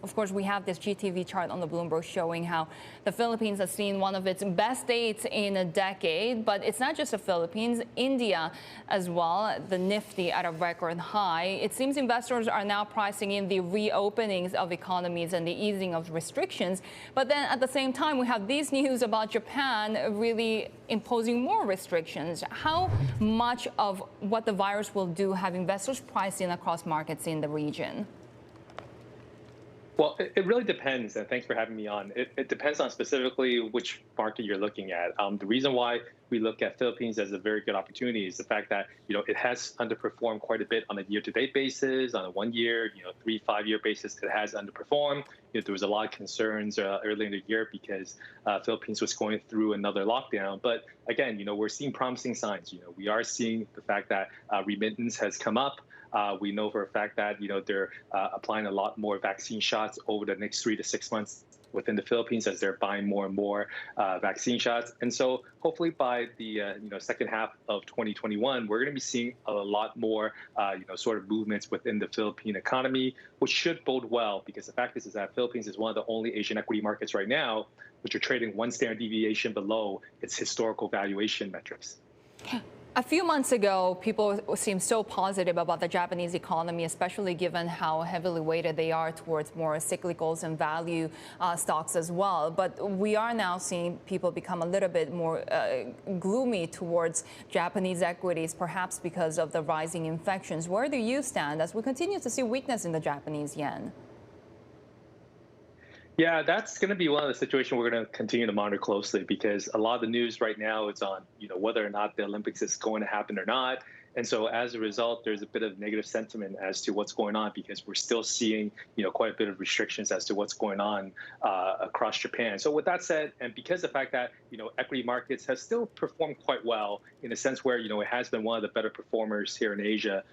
Of course, we have this GTV chart on the Bloomberg showing how the Philippines has seen one of its best days in a decade. But it's not just the Philippines, India as well, the Nifty at a record high. It seems investors are now pricing in the reopenings of economies and the easing of restrictions. But then at the same time, we have these news about Japan really imposing more restrictions. How much of what the virus will do have investors priced in across markets in the region? Well, it really depends, and thanks for having me on. It depends on specifically which market you're looking at. The reason why we look at Philippines as a very good opportunity is the fact that it has underperformed quite a bit on a year-to-date basis, on a 1 year, 3, 5 year basis. It has underperformed. There was a lot of concerns early in the year because Philippines was going through another lockdown. But again, we're seeing promising signs. We are seeing the fact that remittance has come up. We know for a fact that they're applying a lot more vaccine shots over the next 3 to 6 months within the Philippines as they're buying more and more vaccine shots. And so hopefully by the second half of 2021, we're going to be seeing a lot more sort of movements within the Philippine economy, which should bode well, because the fact is that Philippines is one of the only Asian equity markets right now which are trading one standard deviation below its historical valuation metrics. A few months ago, people seemed so positive about the Japanese economy, especially given how heavily weighted they are towards more cyclicals and value stocks as well. But we are now seeing people become a little bit more gloomy towards Japanese equities, perhaps because of the rising infections. Where do you stand as we continue to see weakness in the Japanese yen? Yeah, that's going to be one of the situations we're going to continue to monitor closely, because a lot of the news right now is on whether or not the Olympics is going to happen or not. And so as a result, there's a bit of negative sentiment as to what's going on, because we're still seeing quite a bit of restrictions as to what's going on across Japan. So with that said, and because the fact that equity markets have still performed quite well in a sense where it has been one of the better performers here in Asia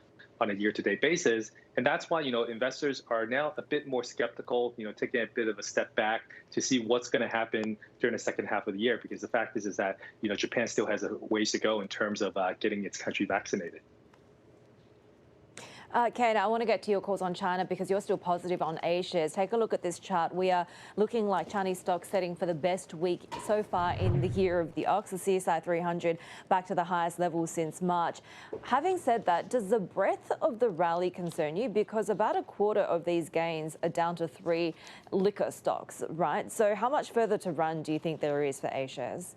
on a year-to-date basis. And that's why, investors are now a bit more skeptical, taking a bit of a step back to see what's going to happen during the second half of the year. Because the fact is that, Japan still has a ways to go in terms of getting its country vaccinated. Ken, I want to get to your calls on China because you're still positive on A shares. Take a look at this chart. We are looking like Chinese stocks setting for the best week so far in the year of the ox, the CSI 300, back to the highest level since March. Having said that, does the breadth of the rally concern you? Because about a quarter of these gains are down to 3 liquor stocks, right? So how much further to run do you think there is for A shares?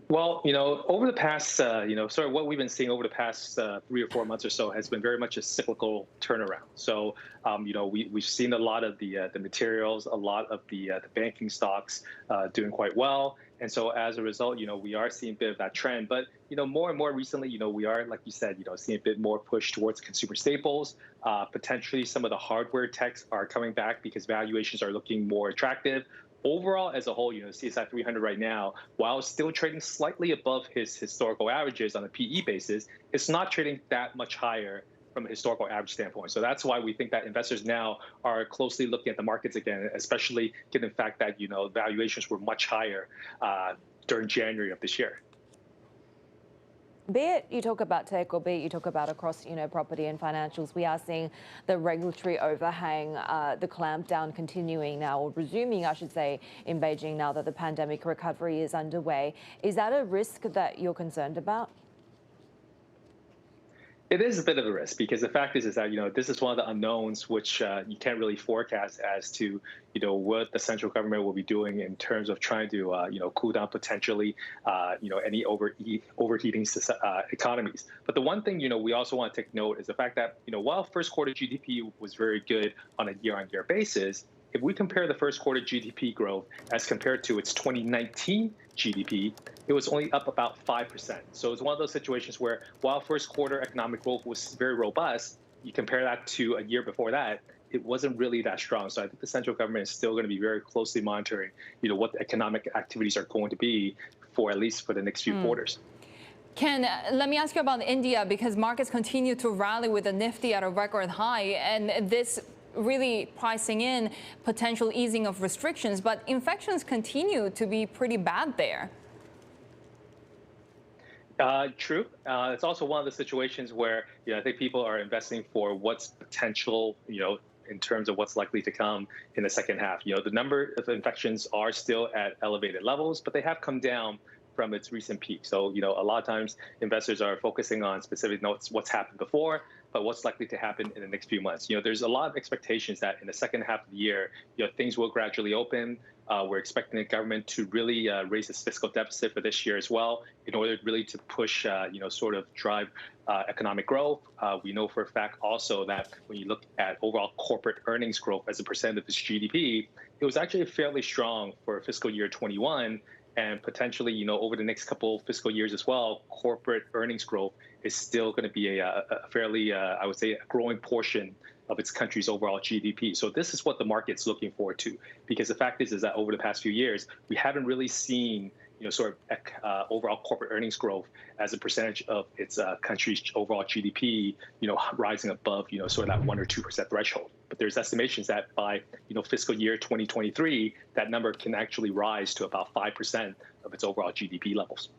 Well, over the past, sort of what we've been seeing over the past 3 or 4 months or so has been very much a cyclical turnaround. So, we've seen a lot of the materials, a lot of the banking stocks doing quite well. And so as a result, we are seeing a bit of that trend. But, more and more recently, we are, like you said, seeing a bit more push towards consumer staples. Potentially some of the hardware techs are coming back because valuations are looking more attractive. Overall, as a whole, CSI 300 right now, while still trading slightly above his historical averages on a PE basis, it's not trading that much higher from a historical average standpoint. So that's why we think that investors now are closely looking at the markets again, especially given the fact that, valuations were much higher during January of this year. Be it you talk about tech or be it you talk about across, property and financials, we are seeing the regulatory overhang, the clampdown continuing now, or resuming, I should say, in Beijing now that the pandemic recovery is underway. Is that a risk that you're concerned about? It is a bit of a risk, because the fact is that, this is one of the unknowns which you can't really forecast as to, what the central government will be doing in terms of trying to, cool down potentially, any overheating economies. But the one thing, we also want to take note is the fact that, while first quarter GDP was very good on a year-on-year basis, if we compare the first quarter GDP growth as compared to its 2019 GDP, it was only up about 5%. So it's one of those situations where while first quarter economic growth was very robust, you compare that to a year before that, it wasn't really that strong. So I think the central government is still going to be very closely monitoring, what the economic activities are going to be for at least for the next few quarters. Ken, let me ask you about India, because markets continue to rally with the Nifty at a record high, and this really pricing in potential easing of restrictions, but infections continue to be pretty bad there. True. It's also one of the situations where I think people are investing for what's potential, in terms of what's likely to come in the second half. The number of infections are still at elevated levels, but they have come down from its recent peak. So, a lot of times investors are focusing on specific notes, what's happened before, but what's likely to happen in the next few months. There's a lot of expectations that in the second half of the year, things will gradually open. We're expecting the government to really raise its fiscal deficit for this year as well, in order really to push, sort of drive economic growth. We know for a fact also that when you look at overall corporate earnings growth as a percent of its GDP, it was actually fairly strong for fiscal year 21. And potentially, over the next couple fiscal years as well, corporate earnings growth is still going to be a fairly, I would say, a growing portion of its country's overall GDP. So this is what the market's looking forward to, because the fact is that over the past few years, we haven't really seen sort of overall corporate earnings growth as a percentage of its country's overall GDP, rising above, sort of that 1 or 2% threshold. But there's estimations that by, fiscal year 2023, that number can actually rise to about 5% of its overall GDP levels.